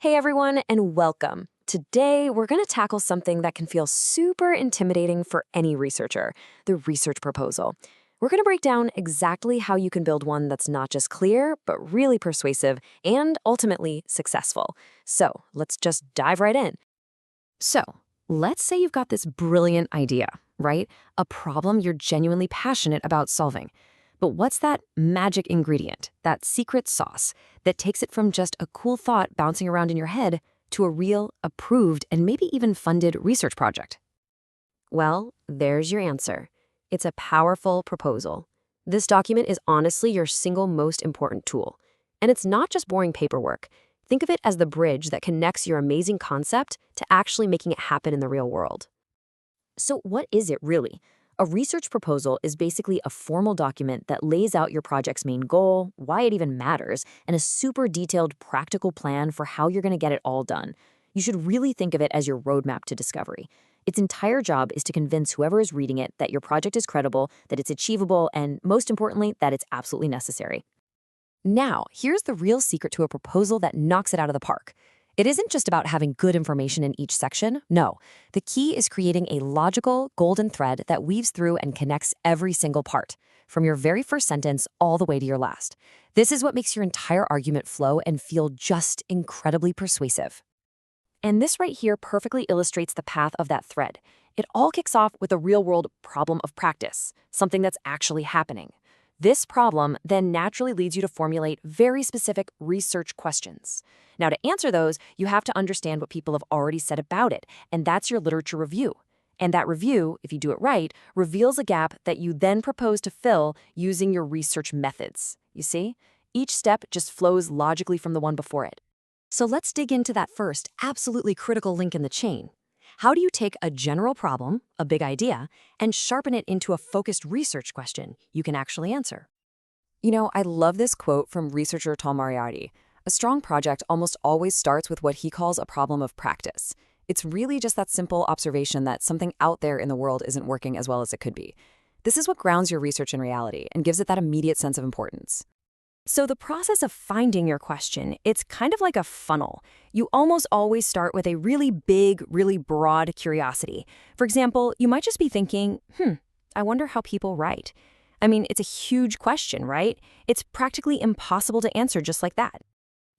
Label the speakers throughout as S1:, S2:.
S1: Hey everyone, and welcome. Today, we're going to tackle something that can feel super intimidating for any researcher, the research proposal. We're going to break down exactly how you can build one that's not just clear, but really persuasive and ultimately successful. So let's just dive right in. So, let's say you've got this brilliant idea, right? A problem you're genuinely passionate about solving. But what's that magic ingredient, that secret sauce, that takes it from just a cool thought bouncing around in your head to a real, approved, and maybe even funded research project? Well, there's your answer. It's a powerful proposal. This document is honestly your single most important tool. And it's not just boring paperwork. Think of it as the bridge that connects your amazing concept to actually making it happen in the real world. So what is it really? A research proposal is basically a formal document that lays out your project's main goal, why it even matters, and a super detailed practical plan for how you're going to get it all done. You should really think of it as your roadmap to discovery. Its entire job is to convince whoever is reading it that your project is credible, that it's achievable, and most importantly, that it's absolutely necessary. Now, here's the real secret to a proposal that knocks it out of the park. It isn't just about having good information in each section. No, the key is creating a logical, golden thread that weaves through and connects every single part, from your very first sentence all the way to your last. This is what makes your entire argument flow and feel just incredibly persuasive. And this right here perfectly illustrates the path of that thread. It all kicks off with a real-world problem of practice, something that's actually happening. This problem then naturally leads you to formulate very specific research questions. Now, to answer those, you have to understand what people have already said about it, and that's your literature review. And that review, if you do it right, reveals a gap that you then propose to fill using your research methods. You see? Each step just flows logically from the one before it. So let's dig into that first, absolutely critical link in the chain. How do you take a general problem, a big idea, and sharpen it into a focused research question you can actually answer? I love this quote from researcher Tom Moriarty. A strong project almost always starts with what he calls a problem of practice. It's really just that simple observation that something out there in the world isn't working as well as it could be. This is what grounds your research in reality and gives it that immediate sense of importance. So the process of finding your question, it's kind of like a funnel. You almost always start with a really big, really broad curiosity. For example, you might just be thinking, I wonder how people write. I mean, it's a huge question, right? It's practically impossible to answer just like that.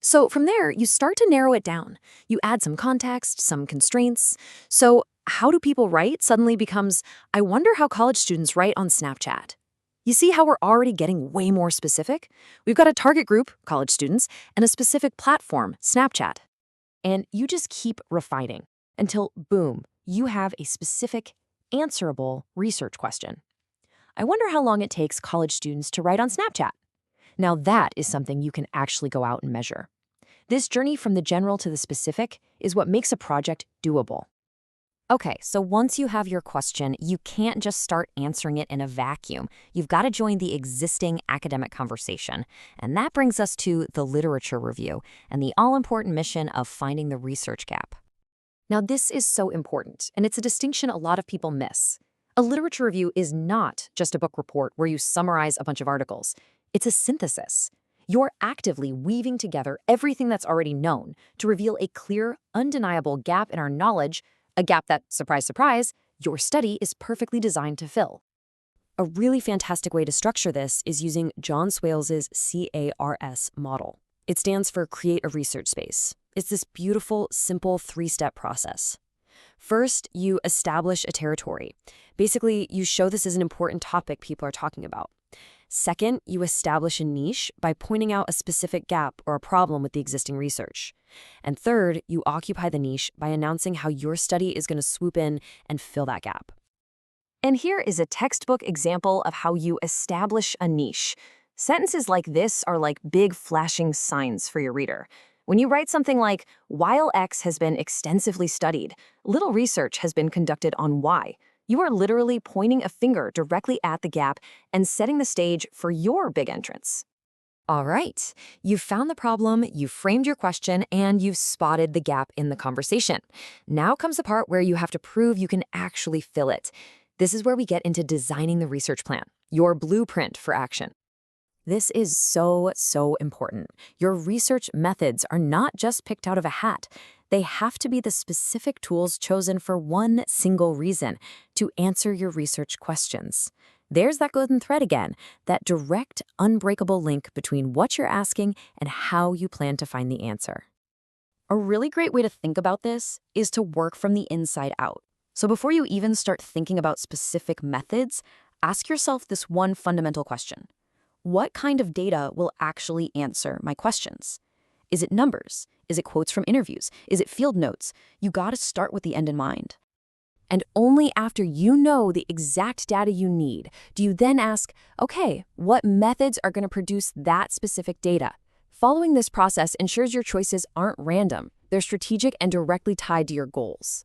S1: So from there, you start to narrow it down. You add some context, some constraints. So how do people write suddenly becomes, I wonder how college students write on Snapchat. You see how we're already getting way more specific? We've got a target group, college students, and a specific platform, Snapchat. And you just keep refining until, boom, you have a specific, answerable research question. I wonder how long it takes college students to write on Snapchat. Now that is something you can actually go out and measure. This journey from the general to the specific is what makes a project doable. Okay, so once you have your question, you can't just start answering it in a vacuum. You've got to join the existing academic conversation. And that brings us to the literature review and the all-important mission of finding the research gap. Now, this is so important, and it's a distinction a lot of people miss. A literature review is not just a book report where you summarize a bunch of articles. It's a synthesis. You're actively weaving together everything that's already known to reveal a clear, undeniable gap in our knowledge, a gap that, surprise, surprise, your study is perfectly designed to fill. A really fantastic way to structure this is using John Swales's CARS model. It stands for Create a Research Space. It's this beautiful, simple three-step process. First, you establish a territory. Basically, you show this is an important topic people are talking about. Second, you establish a niche by pointing out a specific gap or a problem with the existing research. And third, you occupy the niche by announcing how your study is going to swoop in and fill that gap. And here is a textbook example of how you establish a niche. Sentences like this are like big flashing signs for your reader. When you write something like, while X has been extensively studied, little research has been conducted on Y, you are literally pointing a finger directly at the gap and setting the stage for your big entrance. All right, you've found the problem, you've framed your question, and you've spotted the gap in the conversation. Now comes the part where you have to prove you can actually fill it. This is where we get into designing the research plan, your blueprint for action. This is so important. Your research methods are not just picked out of a hat. They have to be the specific tools chosen for one single reason, to answer your research questions. There's that golden thread again, that direct, unbreakable link between what you're asking and how you plan to find the answer.
S2: A really great way to think about this is to work from the inside out. So before you even start thinking about specific methods, ask yourself this one fundamental question. What kind of data will actually answer my questions? Is it numbers? Is it quotes from interviews? Is it field notes? You gotta start with the end in mind.
S1: And only after you know the exact data you need do you then ask, okay, what methods are going to produce that specific data? Following this process ensures your choices aren't random. They're strategic and directly tied to your goals.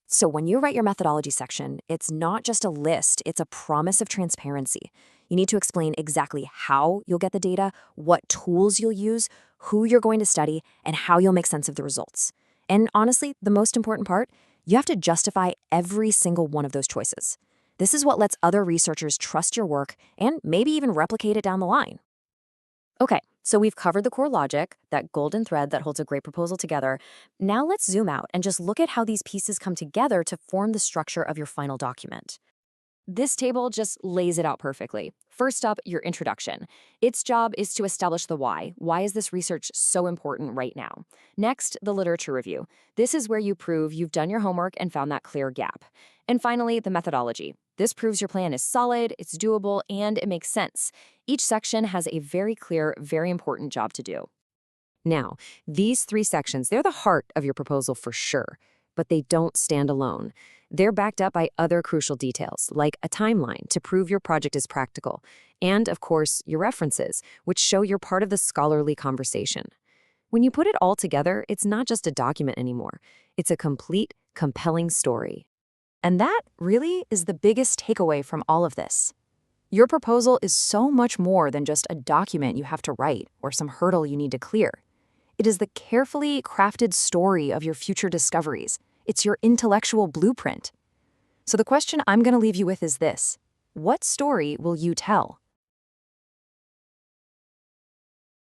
S1: So when you write your methodology section, it's not just a list, it's a promise of transparency. You need to explain exactly how you'll get the data, what tools you'll use, who you're going to study, and how you'll make sense of the results. And honestly, the most important part, you have to justify every single one of those choices. This is what lets other researchers trust your work and maybe even replicate it down the line. Okay, so we've covered the core logic, that golden thread that holds a great proposal together. Now let's zoom out and just look at how these pieces come together to form the structure of your final document. This table just lays it out perfectly. First up, your introduction. Its job is to establish the why. Why is this research so important right now? Next, the literature review. This is where you prove you've done your homework and found that clear gap. And finally, the methodology. This proves your plan is solid, it's doable, and it makes sense. Each section has a very clear, very important job to do. Now, these three sections, they're the heart of your proposal for sure, but they don't stand alone. They're backed up by other crucial details, like a timeline to prove your project is practical, and, of course, your references, which show you're part of the scholarly conversation. When you put it all together, it's not just a document anymore. It's a complete, compelling story. And that really is the biggest takeaway from all of this. Your proposal is so much more than just a document you have to write or some hurdle you need to clear. It is the carefully crafted story of your future discoveries. It's your intellectual blueprint. So the question I'm going to leave you with is this: what story will you tell?